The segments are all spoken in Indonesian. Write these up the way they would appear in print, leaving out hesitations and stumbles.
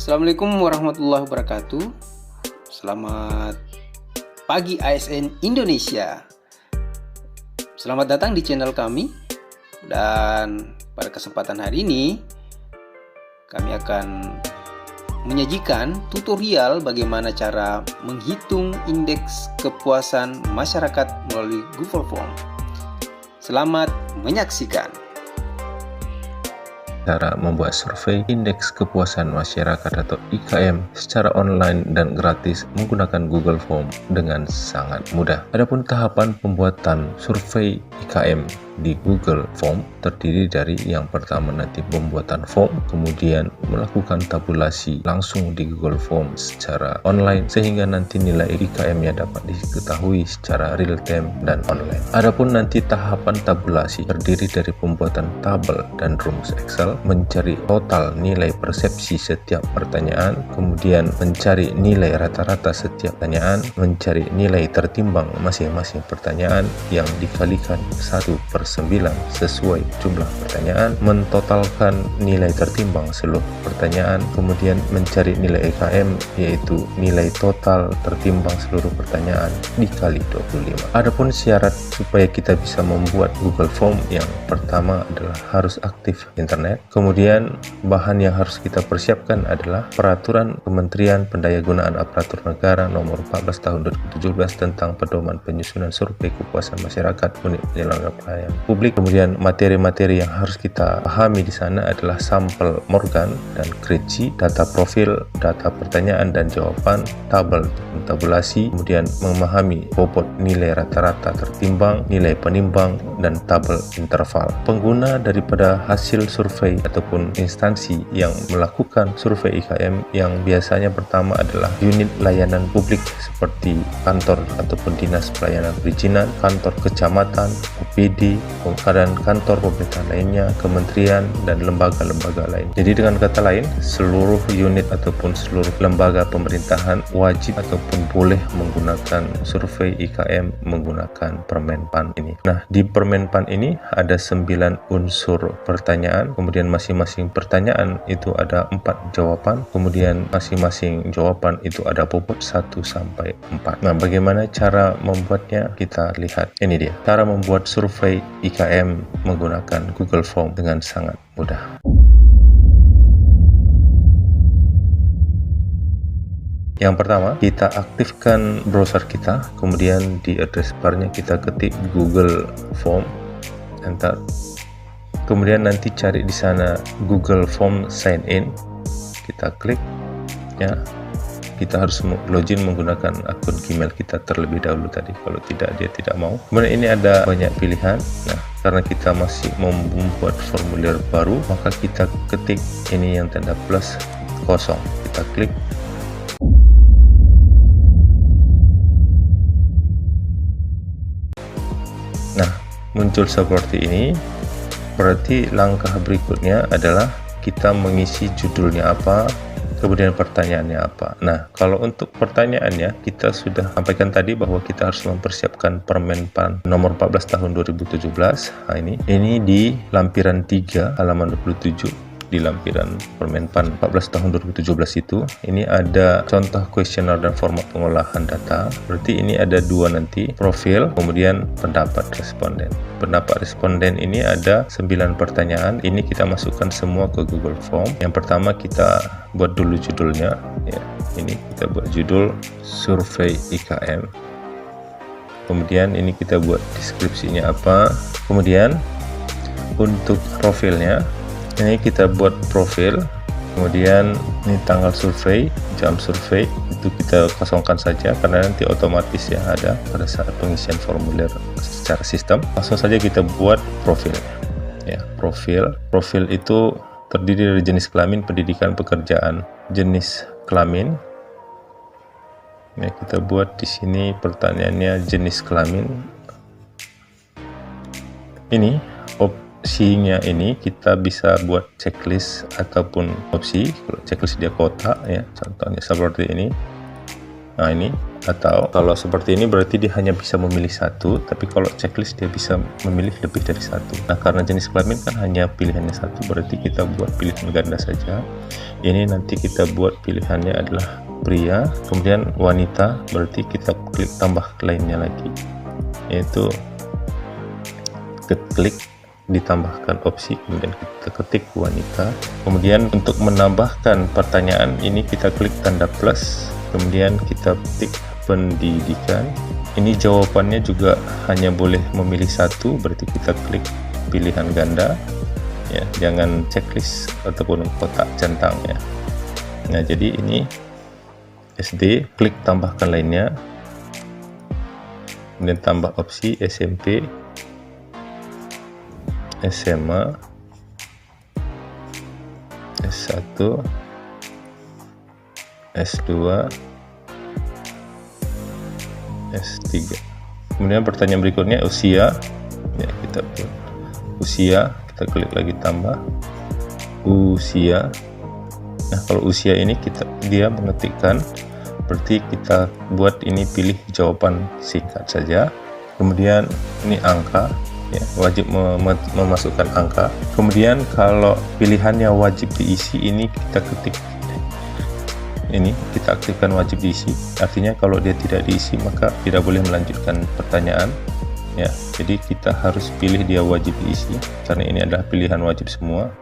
Assalamualaikum warahmatullahi wabarakatuh. Selamat pagi ASN Indonesia. Selamat datang di channel kami. Dan pada kesempatan hari ini kami akan menyajikan tutorial bagaimana cara menghitung indeks kepuasan masyarakat melalui Google Form. Selamat menyaksikan. Cara membuat survei indeks kepuasan masyarakat atau IKM secara online dan gratis menggunakan Google Form dengan sangat mudah. Adapun tahapan pembuatan survei IKM di Google Form terdiri dari yang pertama nanti pembuatan form, kemudian melakukan tabulasi langsung di Google Form secara online sehingga nanti nilai IKM-nya dapat diketahui secara real time dan online. Adapun nanti tahapan tabulasi terdiri dari pembuatan tabel dan rumus Excel, mencari total nilai persepsi setiap pertanyaan, kemudian mencari nilai rata-rata setiap pertanyaan, mencari nilai tertimbang masing-masing pertanyaan yang dikalikan 1/9 sesuai jumlah pertanyaan, mentotalkan nilai tertimbang seluruh pertanyaan, kemudian mencari nilai IKM yaitu nilai total tertimbang seluruh pertanyaan dikali 25. Adapun syarat supaya kita bisa membuat Google Form yang pertama adalah harus aktif internet. Kemudian bahan yang harus kita persiapkan adalah Peraturan Kementerian Pendayagunaan Aparatur Negara Nomor 14 Tahun 2017 tentang Pedoman Penyusunan Survei Kepuasan Masyarakat Unit Penyelenggara Pelayanan Publik. Kemudian materi-materi yang harus kita pahami di sana adalah sampel Morgan dan Krejci, data profil, data pertanyaan dan jawaban, tabel tabulasi, kemudian memahami bobot nilai rata-rata tertimbang, nilai penimbang, dan tabel interval. Pengguna daripada hasil survei ataupun instansi yang melakukan survei IKM yang biasanya pertama adalah unit layanan publik seperti kantor ataupun dinas pelayanan perizinan, kantor kecamatan, OPD, dan kantor pemerintahan lainnya, kementerian, dan lembaga-lembaga lain. Jadi dengan kata lain, seluruh unit ataupun seluruh lembaga pemerintahan wajib ataupun boleh menggunakan survei IKM menggunakan Permenpan ini. Nah, di Permenpan ini ada 9 unsur pertanyaan, kemudian masing-masing pertanyaan itu ada 4 jawaban, kemudian masing-masing jawaban itu ada bobot 1 sampai 4. Nah, bagaimana cara membuatnya? Kita lihat. Ini dia. Cara membuat survei IKM menggunakan Google Form dengan sangat mudah. Yang pertama, kita aktifkan browser kita, kemudian di address barnya kita ketik Google Form, enter. Kemudian nanti cari di sana Google Form Sign In, kita klik ya. Kita harus login menggunakan akun Gmail kita terlebih dahulu tadi, kalau tidak dia tidak mau. Kemudian ini ada banyak pilihan. Nah, karena kita masih membuat formulir baru, maka kita ketik ini yang tanda plus kosong, kita klik. Nah, muncul seperti ini. Berarti langkah berikutnya adalah kita mengisi judulnya apa, kemudian pertanyaannya apa. Nah, kalau untuk pertanyaannya kita sudah sampaikan tadi bahwa kita harus mempersiapkan Permenpan nomor 14 tahun 2017. Nah, ini di lampiran 3 halaman 27. Di lampiran Permenpan 14 tahun 2017 itu, ini ada contoh kuesioner dan format pengolahan data. Berarti ini ada 2 nanti, profil, kemudian pendapat responden. Pendapat responden ini ada 9 pertanyaan. Ini kita masukkan semua ke Google Form. Yang pertama kita buat dulu judulnya ya. Ini kita buat judul survei IKM. Kemudian ini kita buat deskripsinya apa. Kemudian untuk profilnya ini kita buat profil, kemudian ini tanggal survei, jam survei itu kita kosongkan saja karena nanti otomatis ya ada pada saat pengisian formulir secara sistem. Langsung saja kita buat profilnya ya. Profil itu terdiri dari jenis kelamin, pendidikan, pekerjaan, jenis kelamin ya. Kita buat di sini pertanyaannya jenis kelamin. Ini opsinya, ini kita bisa buat checklist ataupun opsi. Kalau checklist dia kotak ya, contohnya seperti ini. Nah ini, atau kalau seperti ini berarti dia hanya bisa memilih satu, tapi kalau checklist dia bisa memilih lebih dari satu. Nah karena jenis kelamin kan hanya pilihannya satu, berarti kita buat pilihan ganda saja. Ini nanti kita buat pilihannya adalah pria, kemudian wanita, berarti kita klik tambah lainnya lagi, yaitu klik ditambahkan opsi, kemudian kita ketik wanita. Kemudian untuk menambahkan pertanyaan ini kita klik tanda plus, kemudian kita ketik pendidikan. Ini jawabannya juga hanya boleh memilih satu, berarti kita klik pilihan ganda ya, jangan checklist ataupun kotak centang ya. Nah jadi ini SD, klik tambahkan lainnya, kemudian tambah opsi SMP, SMA, S1, S2, S3. Kemudian pertanyaan berikutnya usia ya, kita buat usia, kita klik lagi tambah usia. Nah kalau usia ini dia mengetikkan, berarti kita buat ini pilih jawaban singkat saja. Kemudian ini angka ya, wajib memasukkan angka. Kemudian kalau pilihannya wajib diisi, ini kita ketik, ini kita aktifkan wajib diisi, artinya kalau dia tidak diisi maka tidak boleh melanjutkan pertanyaan ya. Jadi kita harus pilih dia wajib diisi, karena ini adalah pilihan wajib semua,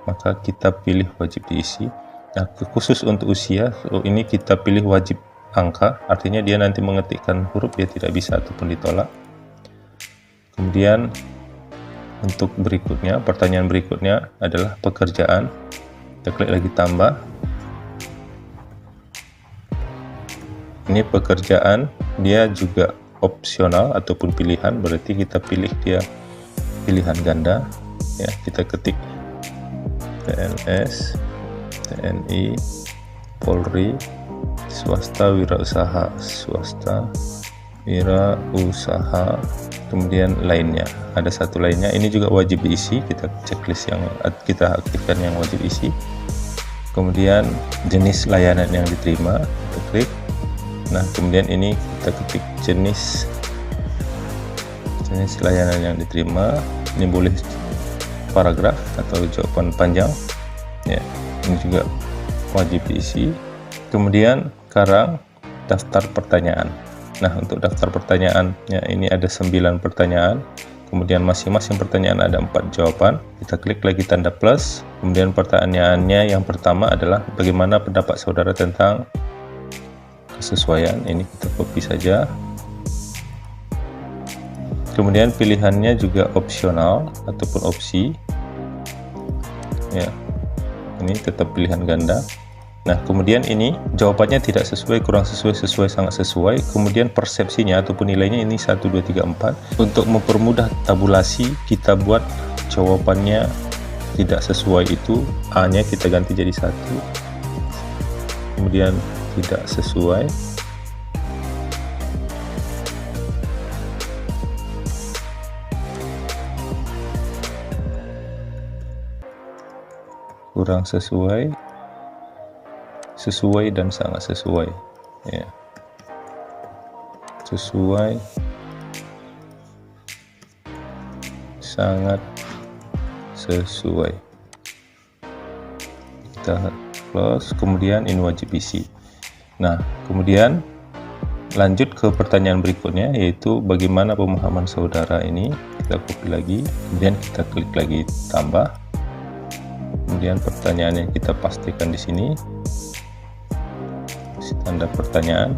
maka kita pilih wajib diisi. Nah khusus untuk usia, ini kita pilih wajib angka, artinya dia nanti mengetikkan huruf dia tidak bisa ataupun ditolak. Kemudian untuk berikutnya, pertanyaan berikutnya adalah pekerjaan, kita klik lagi tambah. Ini pekerjaan, dia juga opsional ataupun pilihan, berarti kita pilih dia pilihan ganda ya. Kita ketik PNS, TNI, Polri, swasta, wirausaha, swasta, wirausaha, kemudian lainnya. Ada satu lainnya, ini juga wajib diisi, kita checklist yang kita aktifkan yang wajib isi. Kemudian jenis layanan yang diterima, kita klik. Nah kemudian ini kita ketik jenis layanan yang diterima, ini boleh paragraf atau jawaban panjang ya, ini juga wajib diisi. Kemudian sekarang daftar pertanyaan. Nah untuk daftar pertanyaannya ini ada 9 pertanyaan, kemudian masing-masing pertanyaan ada 4 jawaban. Kita klik lagi tanda plus, kemudian pertanyaannya yang pertama adalah bagaimana pendapat saudara tentang kesesuaian, ini kita copy saja. Kemudian pilihannya juga opsional ataupun opsi ya, ini tetap pilihan ganda. Nah kemudian ini jawabannya tidak sesuai, kurang sesuai, sesuai, sangat sesuai. Kemudian persepsinya ataupun nilainya ini 1, 2, 3, 4. Untuk mempermudah tabulasi, kita buat jawabannya tidak sesuai itu A nya kita ganti jadi 1, kemudian tidak sesuai, kurang sesuai, sesuai, dan sangat sesuai ya. Sesuai, sangat sesuai, kita close. Kemudian ini wajib isi. Nah kemudian lanjut ke pertanyaan berikutnya, yaitu bagaimana pemahaman saudara. Ini kita copy lagi, kemudian kita klik lagi tambah. Kemudian pertanyaan yang kita pastikan di sini, tanda pertanyaan.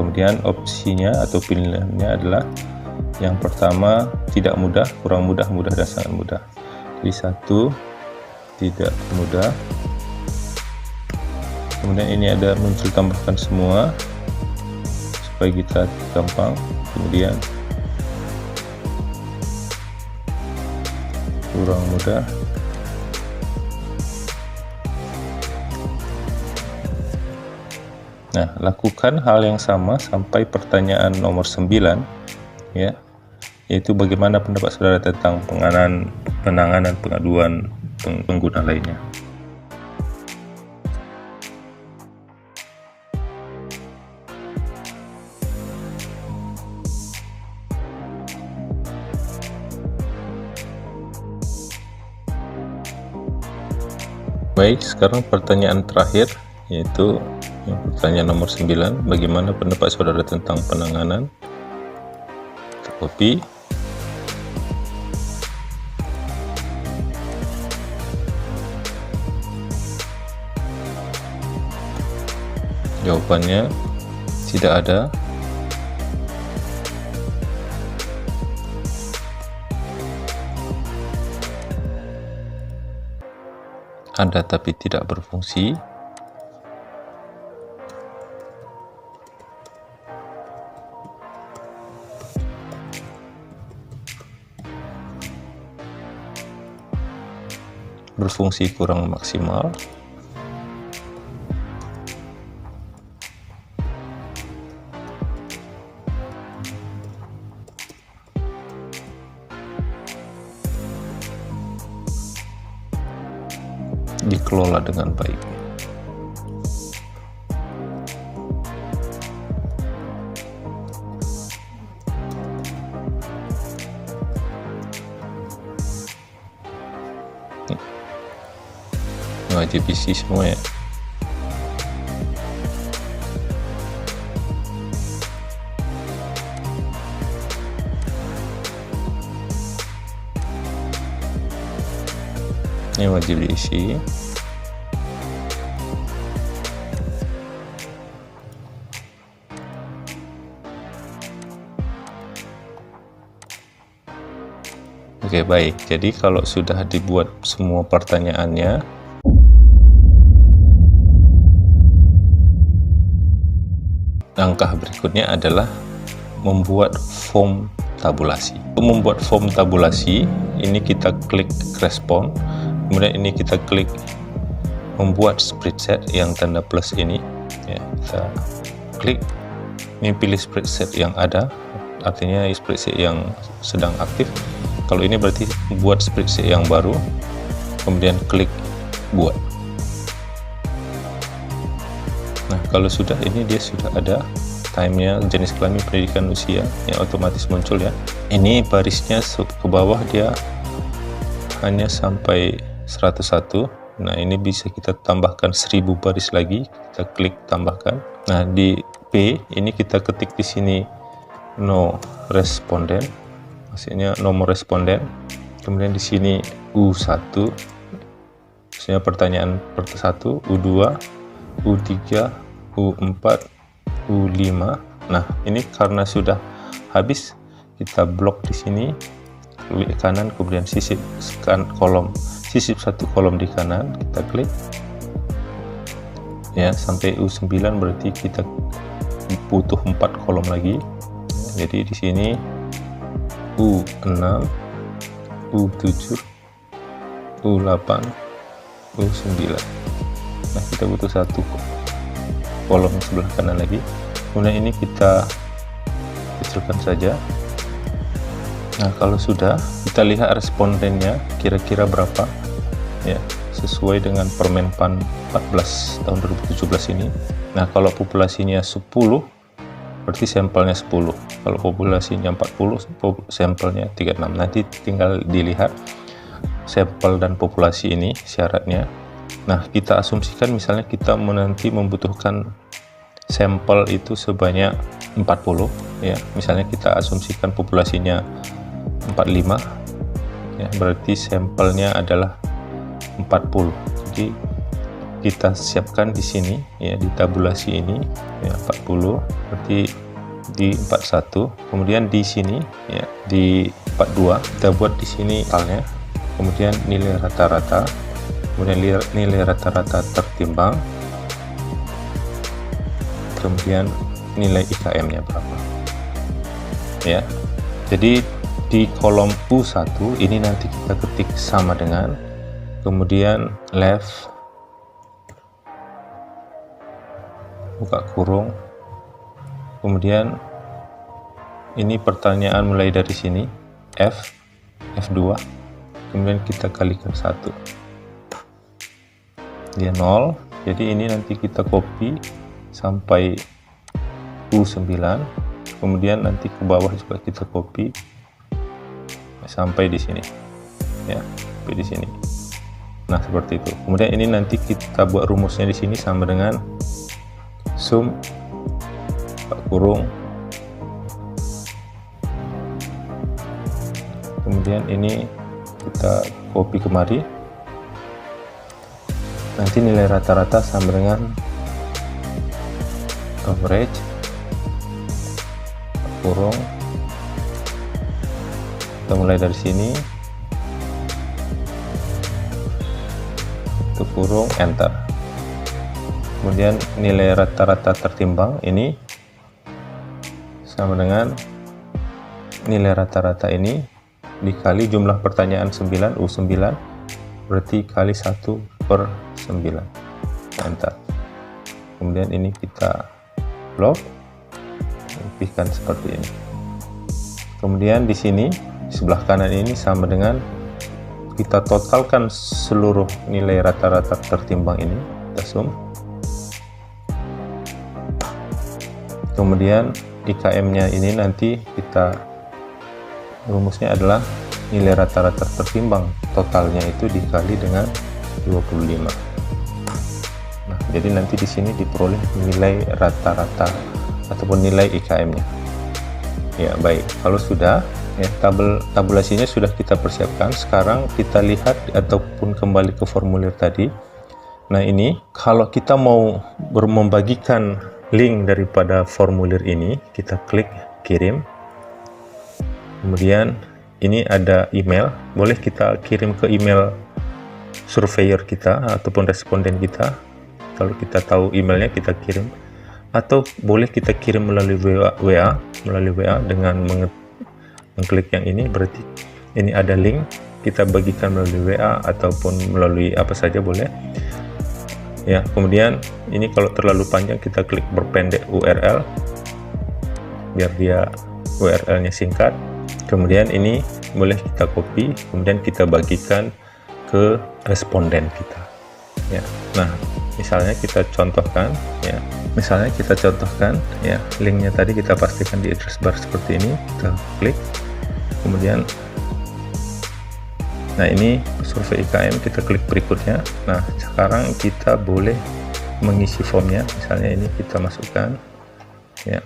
Kemudian opsinya atau pilihannya adalah yang pertama tidak mudah, kurang mudah, mudah, dan sangat mudah. Jadi 1 tidak mudah. Kemudian ini ada muncul tambahkan semua supaya kita gampang. Kemudian kurang mudah, nah lakukan hal yang sama sampai pertanyaan nomor 9 ya, yaitu bagaimana pendapat saudara tentang penanganan pengaduan pengguna lainnya. Baik, sekarang pertanyaan terakhir, yaitu yang pertanyaan nomor 9. Bagaimana pendapat saudara tentang penanganan? Kita copy. Jawabannya tidak ada. Ada tapi tidak berfungsi. Berfungsi kurang maksimal. Dikelola dengan baik. Wajib isi semua ya. Ini wajib diisi. Oke, baik. Jadi kalau sudah dibuat semua pertanyaannya, langkah berikutnya adalah membuat form tabulasi. Untuk membuat form tabulasi, ini kita klik respon, kemudian ini kita klik membuat spreadsheet yang tanda plus ini. Ya, kita klik, ini pilih spreadsheet yang ada, artinya spreadsheet yang sedang aktif. Kalau ini berarti buat spreadsheet yang baru, kemudian klik buat. Nah, kalau sudah, ini dia sudah ada timenya, jenis kelamin, pendidikan, usia, yang otomatis muncul ya. Ini barisnya ke bawah dia hanya sampai 101. Nah, ini bisa kita tambahkan 1000 baris lagi. Kita klik tambahkan. Nah, di P ini kita ketik di sini no respondent, maksudnya nomor responden. Kemudian di sini U1, maksudnya pertanyaan per-1, U2, U3, U4, U5. Nah, ini karena sudah habis, kita blok di sini, klik kanan, kemudian sisip satu kolom di kanan, kita klik ya sampai U9, berarti kita butuh 4 kolom lagi. Jadi di sini U6, U7, U8, U9. Nah, kita butuh satu kolom sebelah kanan lagi. Kemudian ini kita kecilkan saja. Nah, kalau sudah, kita lihat respondennya kira-kira berapa ya, sesuai dengan Permenpan 14 tahun 2017 ini. Nah, kalau populasinya 10, berarti sampelnya 10. Kalau populasinya 40, sampelnya 36. Nanti tinggal dilihat sampel dan populasi ini syaratnya. Nah, kita asumsikan misalnya kita nanti membutuhkan sampel itu sebanyak 40 ya. Misalnya kita asumsikan populasinya 45 ya, berarti sampelnya adalah 40. Jadi kita siapkan di sini ya, di tabulasi ini ya, 40, berarti di 41. Kemudian di sini ya, di 42 kita buat di sini totalnya. Kemudian nilai rata-rata, kemudian nilai rata-rata tertimbang, kemudian nilai IKM-nya berapa ya. Jadi di kolom U1 ini nanti kita ketik sama dengan, kemudian left buka kurung, kemudian ini pertanyaan mulai dari sini F2, kemudian kita kalikan 1, dia 0. Jadi ini nanti kita copy sampai U9, kemudian nanti ke bawah juga kita copy sampai di sini ya, sampai di sini. Nah, seperti itu. Kemudian ini nanti kita buat rumusnya di sini sama dengan sum kurung, kemudian ini kita copy kemari, nanti nilai rata-rata sama dengan average kurung, kita mulai dari sini, itu kurung, enter. Kemudian nilai rata-rata tertimbang ini sama dengan nilai rata-rata ini dikali jumlah pertanyaan 9 U9, berarti kali 1/9, enter. Kemudian ini kita lock, pilihkan seperti ini. Kemudian di sini di sebelah kanan ini sama dengan kita totalkan seluruh nilai rata-rata tertimbang ini, kita sum. Kemudian IKM-nya ini nanti kita rumusnya adalah nilai rata-rata tertimbang totalnya itu dikali dengan 25. Nah, jadi nanti di sini diperoleh nilai rata-rata ataupun nilai IKM-nya. Ya, baik. Kalau sudah, ya, tabulasinya sudah kita persiapkan. Sekarang kita lihat ataupun kembali ke formulir tadi. Nah, ini kalau kita mau membagikan link daripada formulir ini, kita klik kirim. Kemudian ini ada email, boleh kita kirim ke email surveyor kita ataupun responden kita. Kalau kita tahu emailnya, kita kirim, atau boleh kita kirim melalui WA dengan mengklik yang ini. Berarti ini ada link, kita bagikan melalui WA ataupun melalui apa saja boleh. Ya, kemudian ini kalau terlalu panjang kita klik berpendek URL biar dia URL-nya singkat. Kemudian ini boleh kita copy, kemudian kita bagikan ke responden kita. Ya, nah misalnya kita contohkan, ya, linknya tadi kita pastikan di address bar seperti ini, kita klik, kemudian nah ini survei IKM, kita klik berikutnya. Nah, sekarang kita boleh mengisi formnya, misalnya ini kita masukkan, ya.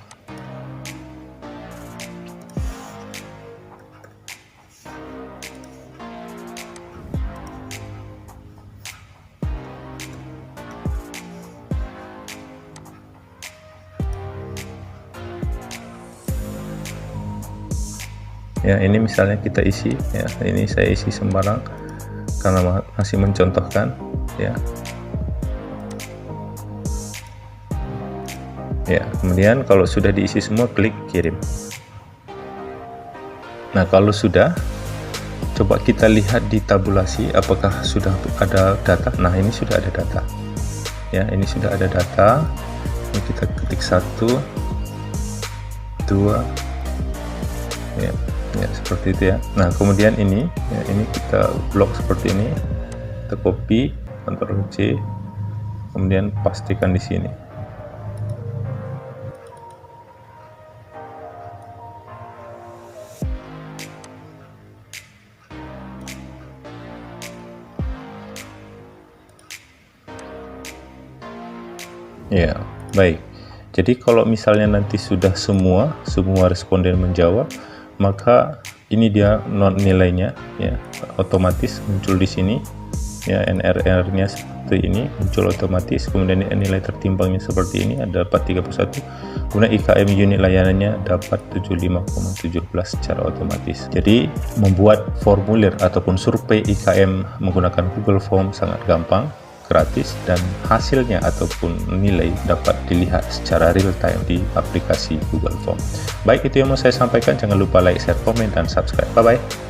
Ya, ini misalnya kita isi, ya, ini saya isi sembarang karena masih mencontohkan, ya. Ya, kemudian kalau sudah diisi semua, klik kirim. Nah, kalau sudah, coba kita lihat di tabulasi apakah sudah ada data. Nah, ini sudah ada data. Ya, ini sudah ada data. Ini kita ketik 1, 2, ya. Ya, seperti itu ya. Nah, kemudian ini, ya, ini kita blok seperti ini, kita copy, Ctrl C, kemudian pastikan di sini. Ya, baik. Jadi kalau misalnya nanti sudah semua responden menjawab, maka ini dia nilainya, ya, otomatis muncul di sini, ya, NRR-nya seperti ini muncul otomatis. Kemudian nilai tertimbangnya seperti ini, ada 431. Kemudian IKM unit layanannya dapat 75,17 secara otomatis. Jadi membuat formulir ataupun survei IKM menggunakan Google Form sangat gampang, gratis, dan hasilnya ataupun nilai dapat dilihat secara real time di aplikasi Google Form. Baik, itu yang mau saya sampaikan. Jangan lupa like, share, komen, dan subscribe. Bye bye.